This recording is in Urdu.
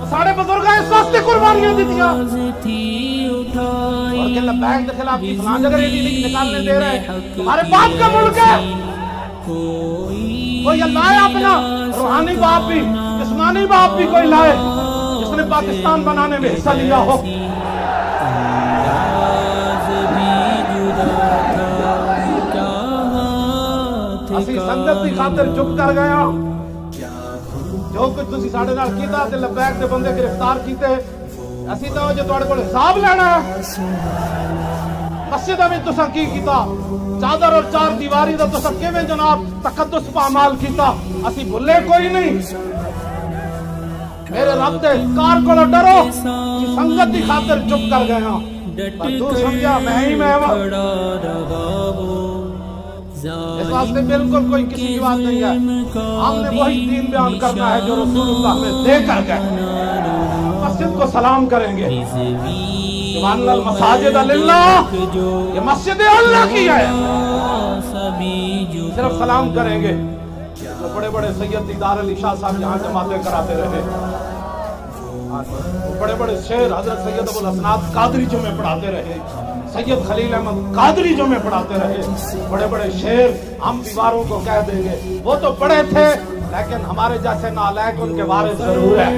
ساڑھے بزرگ اس واسطے قربانیاں دیتیاں اور کہ لبیک کے خلاف کی فلان جگہ ریلی نکالنے دے رہے ہیں. تمہارے باپ کا ملک ہے. کوئی لائے اپنا روحانی باپ بھی جسمانی باپ بھی کوئی لائے جس نے پاکستان بنانے میں حصہ لیا ہو. اسی سنگت کی خاطر چپ کر گیا. جو کچھ تسی ساڑھے نال کیتا تے لبیک دے بندے گرفتار کیتے اسی تو جو تواڈے کول حساب لینا ہے. مسجد میں تساں کی کیتا چادر اور چار دیواری دا تساں کیویں جناب تقدس پامال کیتا اسی بھلے کوئی نہیں. میرے رب دے کار کولو ڈرو سنگت دی خاطر چپ کر گیا پر تو سمجھا میں ہی میں اس واسطے بالکل کوئی کسی کی بات نہیں ہے. ہم نے وہی دین بیان کرنا ہے جو رسول اللہ میں دے کر گئے. مسجد کو سلام کریں گے سبحان اللہ المساجد للہ یہ مسجد اللہ کی ہے. صرف سلام کریں گے. تو بڑے بڑے سید دیدار علی شاہ صاحب یہاں جماعتیں کراتے رہے. بڑے بڑے شیر حضرت سید ابو الحسنات قادری جو میں پڑھاتے رہے. سید خلیل احمد قادری جو میں پڑھاتے رہے. بڑے بڑے شیر ہم دیواروں کو کہہ دیں گے. وہ تو پڑھے تھے لیکن ہمارے جیسے نالائق ان کے وارث ضرور ہے.